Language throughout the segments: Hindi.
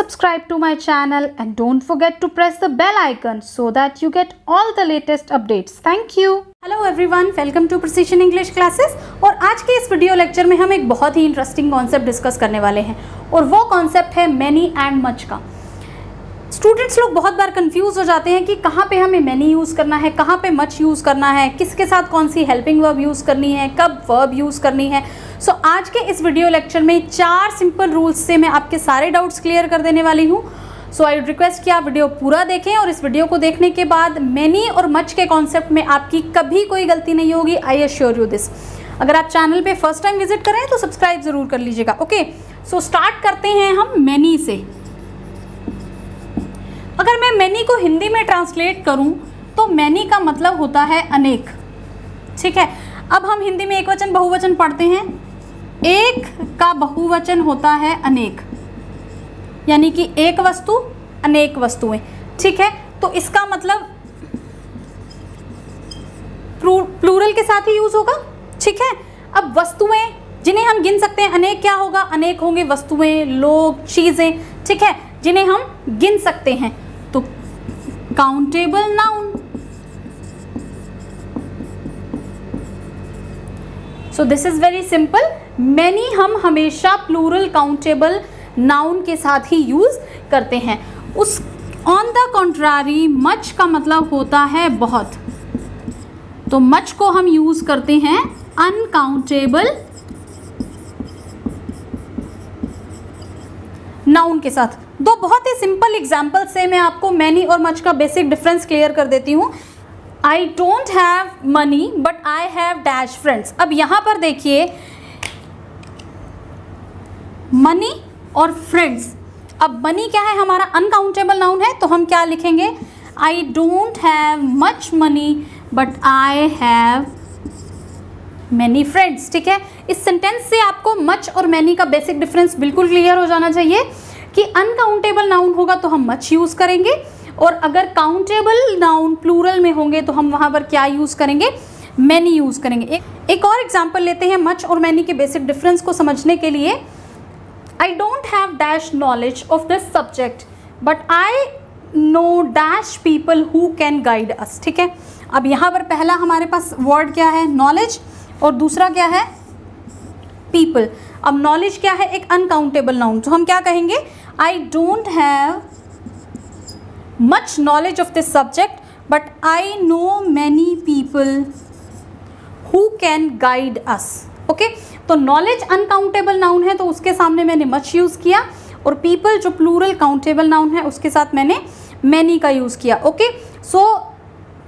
subscribe to my channel and don't forget to press the bell icon so that you get all the latest updates. Thank you. Hello everyone, welcome to Precision English Classes. और आज के इस वीडियो लेक्चर में हम एक बहुत ही इंटरेस्टिंग कॉन्सेप्ट डिस्कस करने वाले हैं और वो कॉन्सेप्ट है मैनी एंड मच का। स्टूडेंट्स लोग बहुत बार कंफ्यूज हो जाते हैं कि कहाँ पे हमें मैनी यूज़ करना है, कहाँ पे मच यूज़ करना है, किसके साथ कौन सी हेल्पिंग वर्ब यूज़ करनी है, कब वर्ब यूज़ करनी है। सो आज के इस वीडियो लेक्चर में 4 सिंपल रूल्स से मैं आपके सारे डाउट्स क्लियर कर देने वाली हूँ। सो आई वुड रिक्वेस्ट कि आप वीडियो पूरा देखें और इस वीडियो को देखने के बाद मैनी और मच के कॉन्सेप्ट में आपकी कभी कोई गलती नहीं होगी। I assure you this. अगर आप चैनल पे फर्स्ट टाइम विजिट करें तो सब्सक्राइब ज़रूर कर लीजिएगा। ओके, सो स्टार्ट करते हैं हम मैनी से। अगर मैं मैनी को हिंदी में ट्रांसलेट करूं तो मैनी का मतलब होता है अनेक। ठीक है, अब हम हिंदी में एक वचन बहुवचन पढ़ते हैं। एक का बहुवचन होता है अनेक, यानी कि एक वस्तु अनेक वस्तुएं। ठीक है, तो इसका मतलब प्लूरल के साथ ही यूज होगा। ठीक है, अब वस्तुएं जिन्हें हम गिन सकते हैं, अनेक क्या होगा? अनेक होंगे वस्तुएं, लोग, चीजें। ठीक है, जिन्हें हम गिन सकते हैं, तो countable noun. So this is very simple. Many हम हमेशा प्लूरल काउंटेबल नाउन के साथ ही यूज करते हैं। उस ऑन द कॉन्ट्रारी मच का मतलब होता है बहुत, तो मच को हम यूज करते हैं अनकाउंटेबल नाउन के साथ। दो बहुत ही सिंपल एग्जाम्पल से मैं आपको मैनी और मच का बेसिक डिफरेंस क्लियर कर देती हूँ। I don't have money but I have dash friends. अब यहाँ पर देखिए मनी और फ्रेंड्स। अब मनी क्या है? हमारा अनकाउंटेबल नाउन है, तो हम क्या लिखेंगे? I don't have much money but I have many friends. ठीक है, इस सेंटेंस से आपको मच और मैनी का बेसिक डिफरेंस बिल्कुल क्लियर हो जाना चाहिए कि अनकाउंटेबल नाउन होगा तो हम मच यूज करेंगे, और अगर काउंटेबल नाउन प्लूरल में होंगे तो हम वहां पर क्या यूज करेंगे? मैनी यूज करेंगे। एक और एग्जांपल लेते हैं मच और मैनी के बेसिक डिफरेंस को समझने के लिए। I don't have dash knowledge of this subject but I know dash people who can guide us. ठीक है, अब यहाँ पर पहला हमारे पास वर्ड क्या है? नॉलेज, और दूसरा क्या है? पीपल। अब नॉलेज क्या है? एक अनकाउंटेबल नाउन, तो हम क्या कहेंगे? I don't have much knowledge of this subject but I know many people who can guide us. Okay, तो नॉलेज अनकाउंटेबल नाउन है तो उसके सामने मैंने मच यूज़ किया, और पीपल जो प्लूरल काउंटेबल नाउन है उसके साथ मैंने मैनी का यूज़ किया। ओके, सो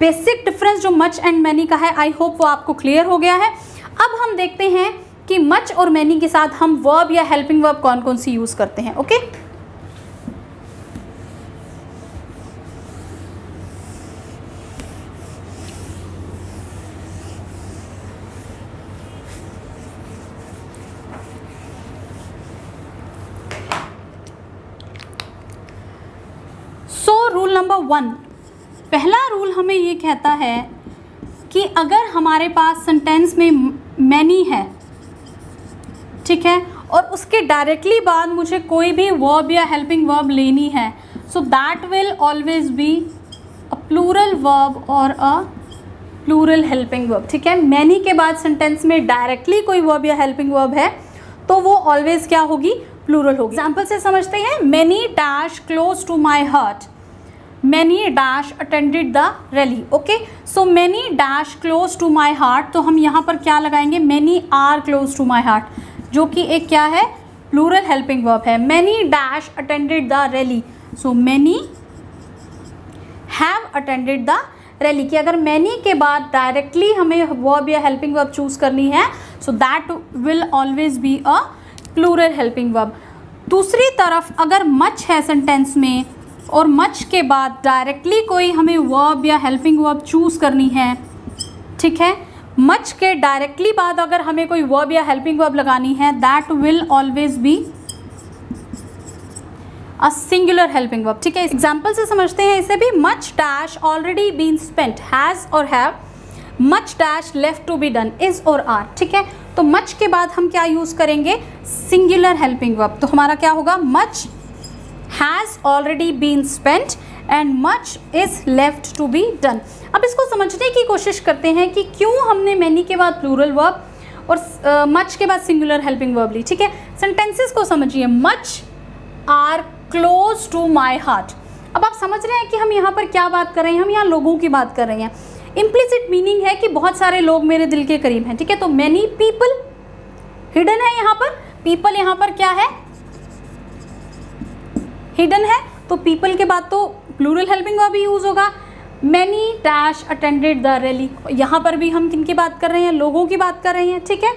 बेसिक डिफरेंस जो मच एंड मैनी का है, आई होप वो आपको क्लियर हो गया है। अब हम देखते हैं कि मच और मैनी के साथ हम वर्ब या हेल्पिंग वर्ब कौन कौन सी यूज़ करते हैं। ओके, रूल नंबर 1, पहला रूल हमें ये कहता है कि अगर हमारे पास सेंटेंस में मैनी है, ठीक है, और उसके डायरेक्टली बाद मुझे कोई भी वर्ब या हेल्पिंग वर्ब लेनी है, so that will always be a plural verb और अ प्लूरल हेल्पिंग वर्ब। ठीक है, मैनी के बाद सेंटेंस में डायरेक्टली कोई वर्ब या हेल्पिंग वर्ब है तो वो ऑलवेज क्या होगी? प्लूरल होगी। एग्जाम्पल से समझते हैं। Many dash close to my heart, many dash attended the rally. Okay, so many dash close to my heart, तो हम यहाँ पर क्या लगाएंगे? Many are close to my heart, जो कि एक क्या है? प्लूरल हेल्पिंग वर्ब है। Many dash attended the rally, so many have attended the rally. कि अगर मैनी के बाद डायरेक्टली हमें वर्ब या हेल्पिंग वर्ब चूज करनी है, so that will always be a plural helping verb. दूसरी तरफ अगर मच है सेंटेंस में और मच के बाद डायरेक्टली कोई हमें वर्ब या हेल्पिंग वर्ब चूज करनी है, ठीक है, मच के डायरेक्टली बाद अगर हमें कोई वर्ब या हेल्पिंग वर्ब लगानी है, that will always be a singular helping verb. ठीक है, एग्जाम्पल से समझते हैं इसे भी। Much dash already been spent, has और have, much dash left to be done, is और आर। ठीक है, तो मच के बाद हम क्या यूज़ करेंगे? Singular helping verb. तो हमारा क्या होगा? Much has already been spent and much is left to be done. अब इसको समझने की कोशिश करते हैं कि क्यों हमने मैनी के बाद प्लूरल वर्ब और मच के बाद सिंगुलर हेल्पिंग वर्ब ली। ठीक है, सेंटेंसेस को समझिए। Much are close to my heart. अब आप समझ रहे हैं कि हम यहाँ पर क्या बात कर रहे हैं, हम यहाँ लोगों की बात कर रहे हैं। इम्प्लिसिट मीनिंग है कि बहुत सारे लोग मेरे दिल के करीब हैं। ठीक है, तो मैनी पीपल हिडन है यहाँ पर, पीपल यहाँ पर क्या है, हिडन है, तो पीपल के बाद तो प्लूरल हेल्पिंग वर्ब भी यूज होगा। Many dash attended the rally, यहाँ पर भी हम किन की बात कर रहे हैं, लोगों की बात कर रहे हैं। ठीक है,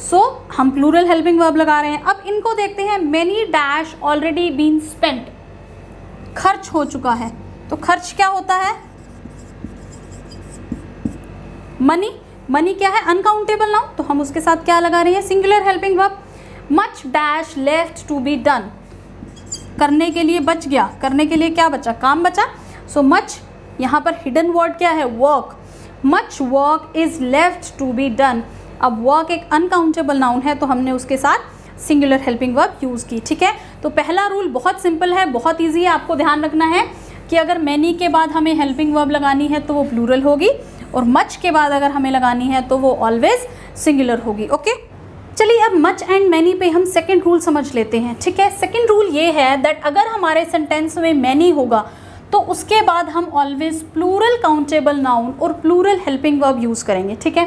सो हम प्लूरल हेल्पिंग वर्ब लगा रहे हैं। अब इनको देखते हैं। Many dash already been spent, खर्च हो चुका है, तो खर्च क्या होता है, मनी। मनी क्या है, अनकाउंटेबल नाउन, तो हम उसके साथ क्या लगा रहे हैं, singular helping verb. Much dash left to be done, करने के लिए बच गया, करने के लिए क्या बचा, काम बचा। सो मच यहाँ पर हिडन वर्ड क्या है, work. Much work is left to be done. अब वर्क एक अनकाउंटेबल नाउन है, तो हमने उसके साथ सिंगुलर हेल्पिंग वर्ब यूज़ की। ठीक है, तो पहला रूल बहुत सिंपल है, बहुत ईजी है। आपको ध्यान रखना है कि अगर मैनी के बाद हमें हेल्पिंग वर्ब लगानी है तो वो प्लूरल होगी, और मच के बाद अगर हमें लगानी है तो वो ऑलवेज सिंगुलर होगी। ओके, चलिए अब मच एंड मैनी पे हम सेकंड रूल समझ लेते हैं। ठीक है, सेकंड रूल ये है दैट अगर हमारे सेंटेंस में मैनी होगा तो उसके बाद हम ऑलवेज प्लूरल काउंटेबल नाउन और प्लूरल हेल्पिंग वर्ब यूज़ करेंगे। ठीक है,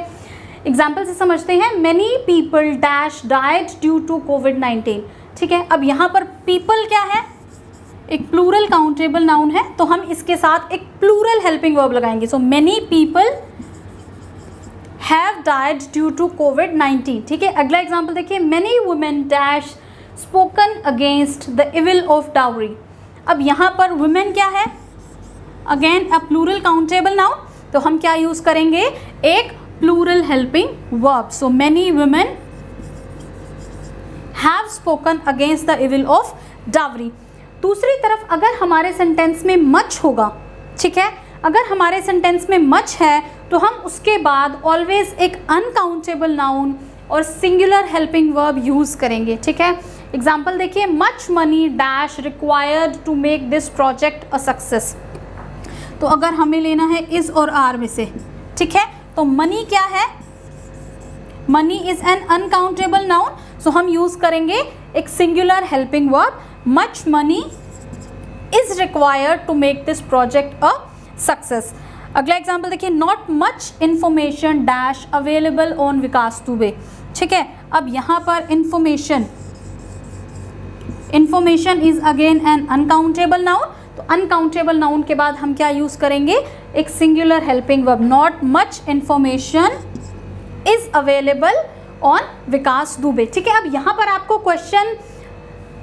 एग्जाम्पल से समझते हैं। Many people dash died due to कोविड-19। ठीक है, अब यहाँ पर पीपल क्या है, एक प्लूरल काउंटेबल नाउन है, तो हम इसके साथ एक प्लूरल हेल्पिंग वर्ब लगाएंगे। So many people have died due to कोविड-19। ठीक है, अगला एग्जाम्पल देखिए। Many women dash spoken against the evil of dowry. अब यहाँ पर वुमेन क्या है, again a plural countable noun, तो हम क्या यूज़ करेंगे, एक plural helping verb. So many women have spoken against the evil of dowry. दूसरी तरफ अगर हमारे सेंटेंस में मच होगा, ठीक है, अगर हमारे सेंटेंस में मच है तो हम उसके बाद ऑलवेज एक अनकाउंटेबल नाउन और सिंगुलर हेल्पिंग वर्ब यूज़ करेंगे। ठीक है, एग्जाम्पल देखिए। Much money dash required to make this project a success. तो अगर हमें लेना है इज़ और आर में से, ठीक है, तो मनी क्या है, money is an uncountable noun, so हम यूज़ करेंगे एक singular helping verb. Much money is required to make this project a success. अगला एग्जाम्पल देखिए। Not much information dash available on Vikas Dubey. ठीक है, अब यहाँ पर information is again an uncountable noun, तो अनकाउंटेबल नाउन के बाद हम क्या यूज़ करेंगे, एक singular helping verb. Not much information is available on Vikas Dubey. ठीक है, अब यहाँ पर आपको क्वेश्चन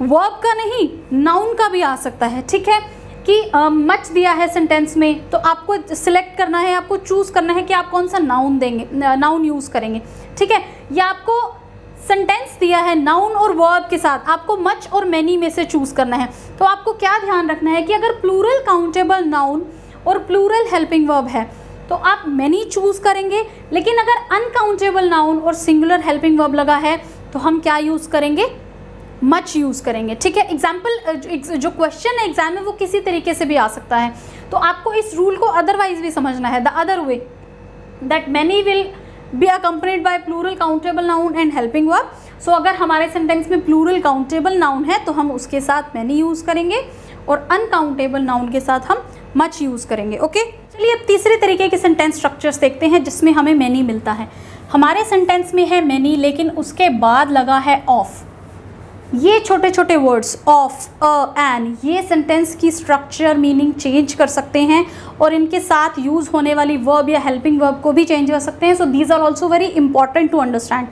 वर्ब का नहीं नाउन का भी आ सकता है। ठीक है, कि मच दिया है सेंटेंस में, तो आपको सिलेक्ट करना है, आपको चूज़ करना है कि आप कौन सा नाउन देंगे, नाउन यूज़ करेंगे। ठीक है, या आपको सेंटेंस दिया है नाउन और वर्ब के साथ, आपको मच और मैनी में से चूज़ करना है। तो आपको क्या ध्यान रखना है कि अगर प्लूरल काउंटेबल नाउन और प्लूरल हेल्पिंग वर्ब है तो आप मैनी चूज़ करेंगे, लेकिन अगर अनकाउंटेबल नाउन और सिंगुलर हेल्पिंग वर्ब लगा है तो हम क्या यूज़ करेंगे, मच यूज़ करेंगे। ठीक है, एग्जाम्पल जो क्वेश्चन है एग्जाम में वो किसी तरीके से भी आ सकता है, तो आपको इस रूल को अदरवाइज भी समझना है, the other way that many will be accompanied by plural countable noun and helping verb. So अगर हमारे सेंटेंस में प्लूरल काउंटेबल नाउन है तो हम उसके साथ मैनी यूज़ करेंगे, और अनकाउंटेबल नाउन के साथ हम मच यूज़ करेंगे। ओके, चलिए अब तीसरे तरीके के सेंटेंस स्ट्रक्चर्स देखते हैं जिसमें हमें मैनी मिलता है। हमारे सेंटेंस में है मैनी, लेकिन उसके बाद लगा है ऑफ। ये छोटे छोटे वर्ड्स ऑफ, एन, ये सेंटेंस की स्ट्रक्चर मीनिंग चेंज कर सकते हैं, और इनके साथ यूज़ होने वाली वर्ब या हेल्पिंग वर्ब को भी चेंज कर सकते हैं। So these are also very important to understand.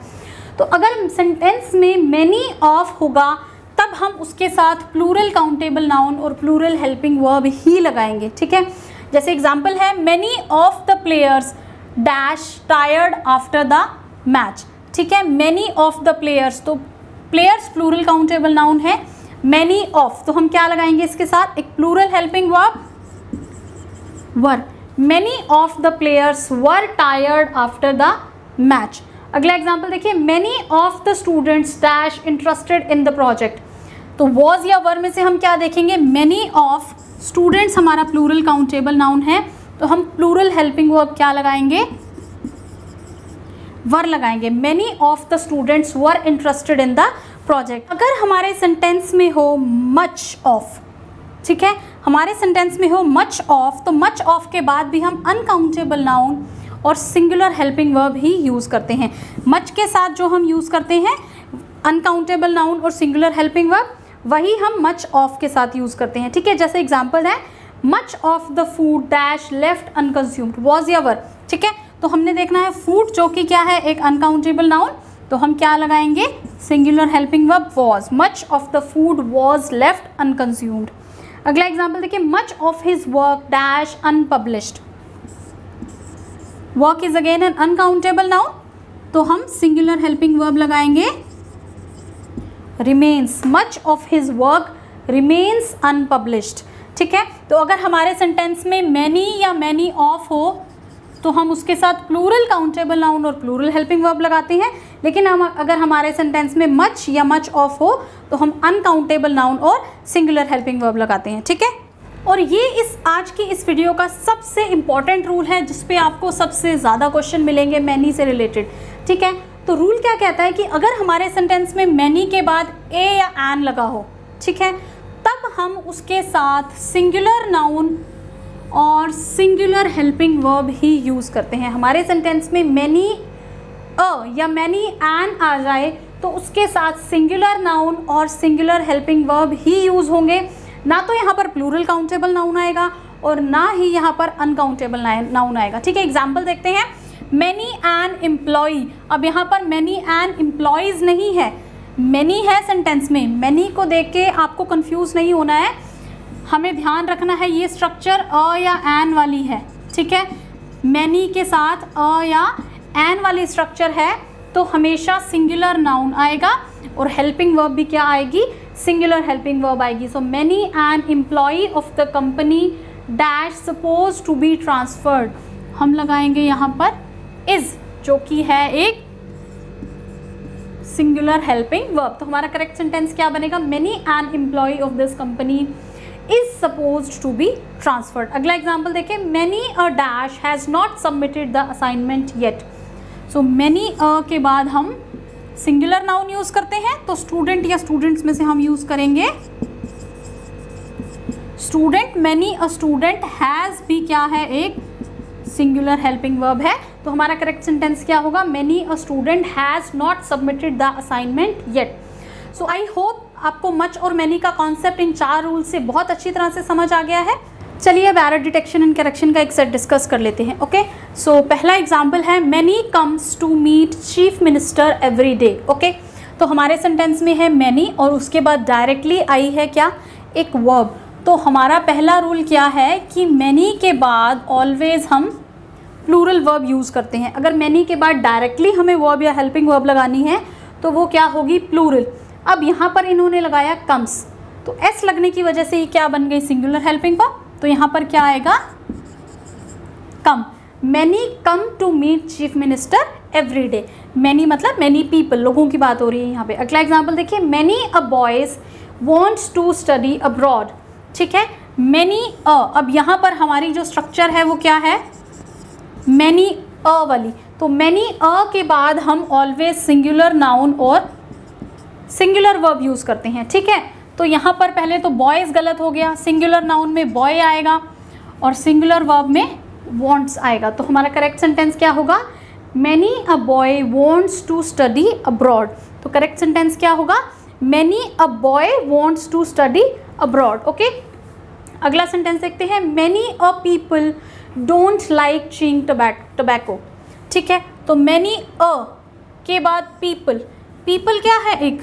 तो अगर सेंटेंस में मैनी ऑफ होगा तब हम उसके साथ प्लूरल काउंटेबल नाउन और प्लूरल हेल्पिंग वर्ब ही लगाएंगे। ठीक है, जैसे एग्जाम्पल है। Many of the players dash tired after the match. ठीक है, मैनी ऑफ द प्लेयर्स, तो प्लेयर्स प्लूरल काउंटेबल नाउन है, मैनी ऑफ, तो हम क्या लगाएंगे इसके साथ, एक plural helping verb, were. Many of the players were tired after the match. अगला एग्जाम्पल देखिए। Many of the students dash interested in the project. तो वॉज या वर में से हम क्या देखेंगे, मैनी ऑफ स्टूडेंट्स हमारा प्लूरल काउंटेबल नाउन है, तो हम प्लूरल हेल्पिंग वर्ब क्या लगाएंगे, वर लगाएंगे। Many of the students were interested in the project. अगर हमारे सेंटेंस में हो मच ऑफ, ठीक है, हमारे सेंटेंस में हो मच ऑफ, तो मच ऑफ के बाद भी हम अनकाउंटेबल नाउन और सिंगुलर हेल्पिंग वर्ब ही यूज़ करते हैं। मच के साथ जो हम यूज़ करते हैं अनकाउंटेबल नाउन और सिंगुलर हेल्पिंग वर्ब, वही हम मच ऑफ के साथ यूज़ करते हैं, ठीक है। जैसे एग्जांपल है much of the food dash left unconsumed, was या वर, ठीक है। तो हमने देखना है फूड जो कि क्या है, एक अनकाउंटेबल नाउन, तो हम क्या लगाएंगे, singular helping verb was. Much of the food was left unconsumed. अगला एग्जाम्पल देखिए, much of his work dash unpublished, work is again an uncountable noun, तो हम सिंगुलर हेल्पिंग वर्ब लगाएंगे remains. Much of his work remains unpublished, ठीक है। तो अगर हमारे सेंटेंस में मैनी या मैनी ऑफ हो तो हम उसके साथ प्लूरल काउंटेबल नाउन और प्लूरल हेल्पिंग वर्ब लगाते हैं, लेकिन हम अगर हमारे सेंटेंस में मच या मच ऑफ हो तो हम अनकाउंटेबल नाउन और सिंगुलर हेल्पिंग वर्ब लगाते हैं, ठीक है। और ये इस आज की इस वीडियो का सबसे इम्पॉर्टेंट रूल है जिस पे आपको सबसे ज़्यादा क्वेश्चन मिलेंगे मैनी से रिलेटेड, ठीक है। तो रूल क्या कहता है कि अगर हमारे सेंटेंस में मैनी के बाद ए या एन लगा हो, ठीक है, तब हम उसके साथ सिंगुलर नाउन और सिंगुलर हेल्पिंग वर्ब ही यूज़ करते हैं। हमारे सेंटेंस में मैनी अ या मैनी एन आ जाए तो उसके साथ सिंगुलर नाउन और सिंगुलर हेल्पिंग वर्ब ही यूज़ होंगे, ना तो यहाँ पर प्लूरल काउंटेबल नाउन आएगा और ना ही यहाँ पर अनकाउंटेबल नाउन आएगा, ठीक है। एग्जाम्पल देखते हैं, मैनी एन एम्प्लॉई। अब यहाँ पर मैनी एन एम्प्लॉयज़ नहीं है, मैनी है सेंटेंस में। मैनी को देख के आपको कंफ्यूज नहीं होना है, हमें ध्यान रखना है ये स्ट्रक्चर अ या एन वाली है, ठीक है। मैनी के साथ अ या एन वाली स्ट्रक्चर है तो हमेशा सिंगुलर नाउन आएगा और हेल्पिंग वर्ब भी क्या आएगी, सिंगुलर हेल्पिंग वर्ब आएगी। So many an employee of the company dash suppose to be transferred, हम लगाएंगे यहाँ पर इज, जो कि है एक सिंगुलर हेल्पिंग वर्ब। तो हमारा करेक्ट सेंटेंस क्या बनेगा, many an employee of this company is supposed to be transferred। अगला एग्जाम्पल देखिए, many a dash has not submitted the assignment yet। so many a के बाद हम सिंगुलर नाउन यूज़ करते हैं, तो स्टूडेंट या स्टूडेंट्स में से हम यूज़ करेंगे student. many a student has भी क्या है, एक सिंगुलर हेल्पिंग वर्ब है, तो हमारा करेक्ट सेंटेंस क्या होगा, many a student has not submitted the assignment yet। So I hope आपको मच और मैनी का कॉन्सेप्ट इन 4 रूल से बहुत अच्छी तरह से समझ आ गया है। चलिए अब एरर डिटेक्शन एंड करेक्शन का एक सेट डिस्कस कर लेते हैं, ओके। सो पहला एग्जांपल है, many comes to meet chief minister every day, okay. तो हमारे सेंटेंस में है मैनी और उसके बाद डायरेक्टली आई है क्या, एक वर्ब। तो हमारा पहला रूल क्या है कि मैनी के बाद ऑलवेज हम प्लूरल वर्ब यूज़ करते हैं। अगर मैनी के बाद डायरेक्टली हमें वर्ब या हेल्पिंग वर्ब लगानी है तो वो क्या होगी, प्लूरल। अब यहाँ पर इन्होंने लगाया कम्स, तो एस लगने की वजह से ये क्या बन गई, सिंगुलर हेल्पिंग वर्ब। तो यहाँ पर क्या आएगा, come. Many come to meet chief minister every day. Many मतलब मैनी पीपल, लोगों की बात हो रही है यहाँ पे। अगला एग्जाम्पल देखिए, many a boys wants to study abroad, ठीक है। मैनी अ, अब यहाँ पर हमारी जो स्ट्रक्चर है वो क्या है, मैनी अ वाली। तो मैनी अ के बाद हम ऑलवेज सिंगुलर नाउन और सिंगुलर वर्ब यूज़ करते हैं, ठीक है। तो यहाँ पर पहले तो बॉयज़ गलत हो गया, सिंगुलर नाउन में बॉय आएगा और सिंगुलर वर्ब में वॉन्ट्स आएगा। तो हमारा करेक्ट सेंटेंस क्या होगा, many a boy wants to study abroad. तो करेक्ट सेंटेंस क्या होगा, many a boy wants to study abroad, okay. अगला सेंटेंस देखते हैं, many a people don't like chewing tobacco, ठीक है। तो मैनी अ के बाद पीपल, पीपल क्या है, एक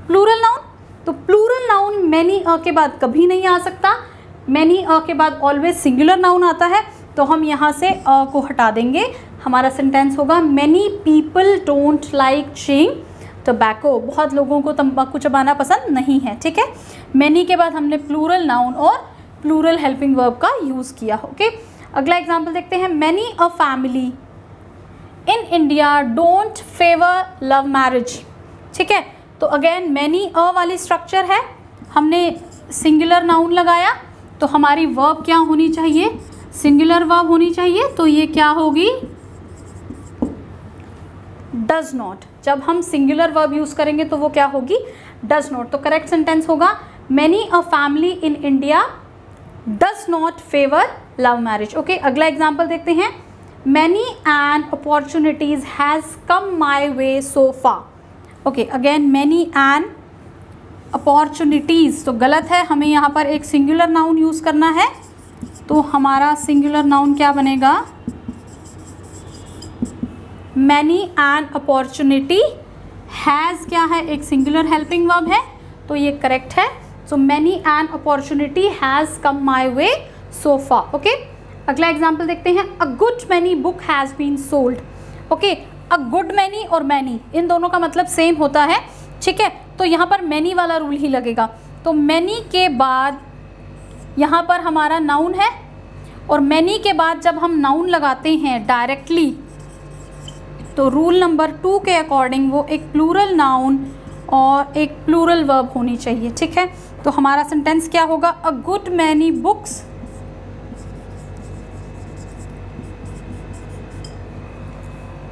प्लूरल नाउन। तो प्लूरल नाउन मैनी अ के बाद कभी नहीं आ सकता, मैनी अ के बाद ऑलवेज सिंगुलर नाउन आता है। तो हम यहाँ से अ को हटा देंगे, हमारा सेंटेंस होगा, many people don't like chewing tobacco. बहुत लोगों को तंबाकू चबाना पसंद नहीं है, ठीक है। मैनी के बाद हमने प्लूरल नाउन और प्लूरल हेल्पिंग वर्ब का यूज़ किया, ओके। अगला एग्जाम्पल देखते हैं, many a family in India don't favour love marriage, ठीक है। तो अगेन मैनी अ वाली स्ट्रक्चर है, हमने सिंगुलर नाउन लगाया तो हमारी वर्ब क्या होनी चाहिए, सिंगुलर वर्ब होनी चाहिए। तो ये क्या होगी, डज नॉट। जब हम सिंगुलर वर्ब यूज़ करेंगे तो वो क्या होगी, डज नॉट। तो करेक्ट सेंटेंस होगा many a family in India does not favour love marriage. Okay, अगला एग्जाम्पल देखते हैं। Many and opportunities has come my way so far. Okay, again many and opportunities तो गलत है, हमें यहाँ पर एक सिंगुलर नाउन यूज़ करना है। तो हमारा सिंगुलर नाउन क्या बनेगा, मैनी एंड अपॉर्चुनिटी। हैज़ क्या है, एक सिंगुलर हेल्पिंग वर्ब है, तो ये करेक्ट है। So many and opportunity has come my way so far. Okay, अगला एग्जाम्पल देखते हैं। A good many book has been sold. Okay, a good many और मैनी इन दोनों का मतलब सेम होता है, ठीक है। तो यहाँ पर मैनी वाला रूल ही लगेगा। तो मैनी के बाद यहाँ पर हमारा नाउन है, और मैनी के बाद जब हम नाउन लगाते हैं डायरेक्टली तो रूल नंबर 2 के अकॉर्डिंग वो एक प्लूरल नाउन और एक प्लूरल वर्ब होनी चाहिए, ठीक है। तो हमारा सेंटेंस क्या होगा, a good many books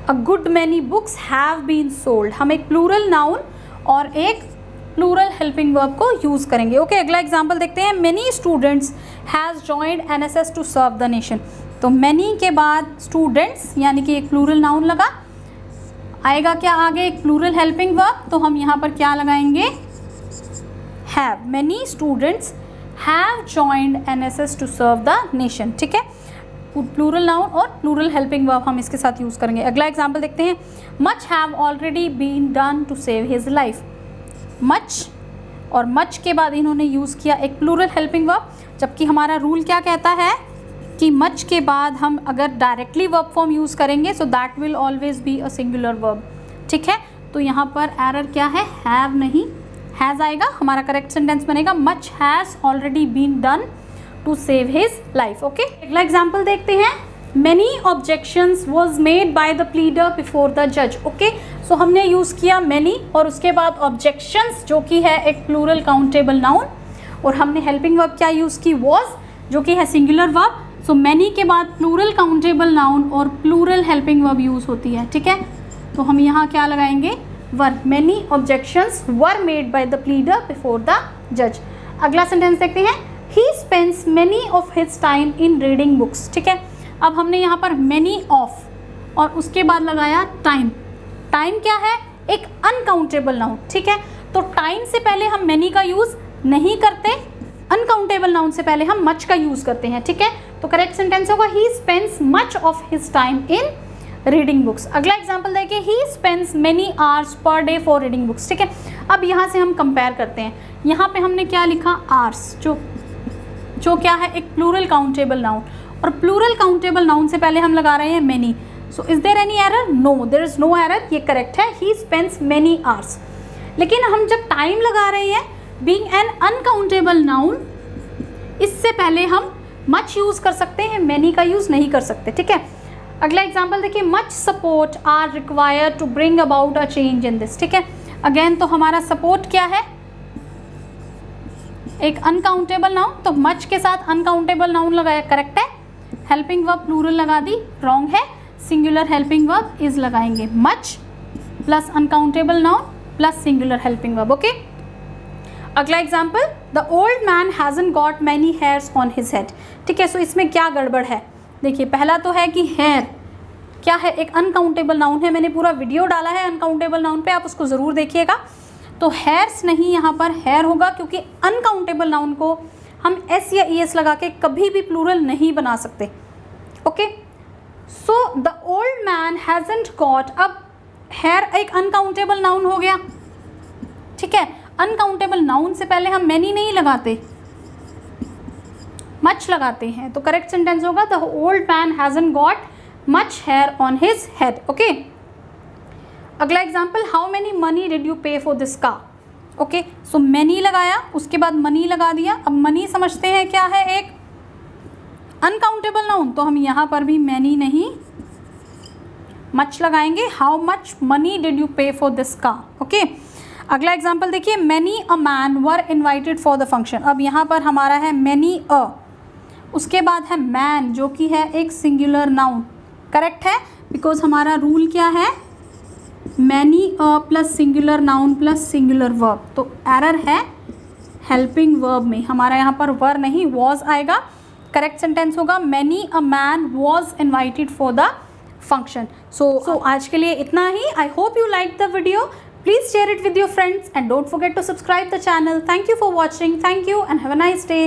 a good many books have been sold. हम एक प्लूरल नाउन और एक प्लूरल हेल्पिंग वर्ब को यूज़ करेंगे। ओके, अगला एग्जाम्पल देखते हैं। Many students has joined NSS to serve the nation. तो मैनी के बाद स्टूडेंट्स यानी कि एक प्लूरल नाउन लगा, आएगा क्या आगे, एक प्लूरल हेल्पिंग वर्ब। तो हम यहाँ पर क्या लगाएंगे, have. Many students have joined NSS to serve the nation, ठीक है। प्लूरल नाउन और प्लूरल हेल्पिंग वर्ब हम इसके साथ यूज़ करेंगे। अगला एग्जाम्पल देखते हैं। Much have already been done to save his life. Much और मच के बाद इन्होंने यूज़ किया एक प्लूरल हेल्पिंग वर्ब, जबकि हमारा रूल क्या कहता है कि मच के बाद हम अगर डायरेक्टली वर्ब फॉर्म यूज़ करेंगे सो that will always be a singular verb, ठीक है। तो यहाँ पर एरर क्या है, हैव नहीं हैज़ आएगा। हमारा करेक्ट सेंटेंस बनेगा much has already been done to save his life. Okay, अगला एग्जाम्पल देखते हैं। Many objections was made by the pleader before the जज। ओके, सो हमने यूज़ किया मैनी और उसके बाद ऑब्जेक्शंस जो कि है एक प्लूरल काउंटेबल नाउन, और हमने हेल्पिंग वर्ब क्या यूज़ की, वॉज, जो कि है सिंगुलर वर्ब। सो मैनी के बाद प्लूरल काउंटेबल नाउन और प्लूरल हेल्पिंग वर्ब यूज़ होती है, ठीक है। तो हम यहाँ क्या लगाएंगे, were. Many objections were made by the pleader before the जज। अगला सेंटेंस देखते हैं। He spends many of his time in reading books, ठीक है। अब हमने यहाँ पर मैनी ऑफ और उसके बाद लगाया टाइम। टाइम क्या है, एक अनकाउंटेबल नाउन, ठीक है। तो टाइम से पहले हम मैनी का यूज़ नहीं करते, अनकाउंटेबल नाउन से पहले हम मच का यूज़ करते हैं, ठीक है। तो करेक्ट सेंटेंस होगा he spends much of his time in reading books. अगला एग्जाम्पल देखिए। ही spends many hours per day for reading books, ठीक है। अब यहाँ से हम कंपेयर करते हैं। यहाँ पे हमने क्या लिखा, आवर्स, जो क्या है एक प्लूरल काउंटेबल नाउन, और प्लूरल काउंटेबल नाउन से पहले हम लगा रहे हैं many. So is there any error, no, there is no error, ये करेक्ट है। He spends many hours. लेकिन हम जब टाइम लगा रहे हैं, बीइंग एन अनकाउंटेबल नाउन, इससे पहले हम मच यूज़ कर सकते हैं, मैनी का यूज़ नहीं कर सकते, ठीक है। अगला एग्जाम्पल देखिए। Much support are required to bring about a change in this, ठीक है। अगेन तो हमारा सपोर्ट क्या है, एक अनकाउंटेबल नाउन, तो मच के साथ अनकाउंटेबल नाउन लगाया, करेक्ट है। हेल्पिंग वर्ब प्लूरल लगा दी, रॉन्ग है। सिंगुलर हेल्पिंग वर्ब इज लगाएंगे, much plus uncountable noun plus singular helping verb. Okay, अगला example. The old man hasn't got many hairs on his head, ठीक है। सो इसमें क्या गड़बड़ है, देखिए पहला तो है कि हेयर क्या है, एक अनकाउंटेबल नाउन है। मैंने पूरा वीडियो डाला है अनकाउंटेबल नाउन पे, आप उसको ज़रूर देखिएगा। तो हेयर्स नहीं, यहाँ पर हेयर होगा, क्योंकि अनकाउंटेबल नाउन को हम एस या ई एस लगा के कभी भी प्लूरल नहीं बना सकते। Okay, so the old man hasn't got, अब हेयर एक अनकाउंटेबल नाउन हो गया, ठीक है। अनकाउंटेबल नाउन से पहले हम मैनी नहीं लगाते, मच लगाते हैं। तो करेक्ट सेंटेंस होगा the old man hasn't got much hair on his head. Okay, अगला example. How many money did you pay for this car. Okay, so many लगाया, उसके बाद मनी लगा दिया। अब मनी समझते हैं क्या है, एक अनकाउंटेबल नाउन, तो हम यहाँ पर भी मैनी नहीं मच लगाएंगे। How much money did you pay for this car. Okay, अगला एग्जाम्पल देखिए, many a man were invited for the function. अब यहाँ पर हमारा है मैनी अ, उसके बाद है मैन जो कि है एक सिंगुलर नाउन। करेक्ट है, बिकॉज हमारा रूल क्या है, many a plus singular noun plus singular verb. तो एरर है हेल्पिंग वर्ब में, हमारा यहाँ पर वर नहीं वॉज आएगा। करेक्ट सेंटेंस होगा many a man was invited for the function. So आज के लिए इतना ही। I hope you liked the video. Please share it with your friends and don't forget to subscribe the channel. Thank you for watching. Thank you and have a nice day.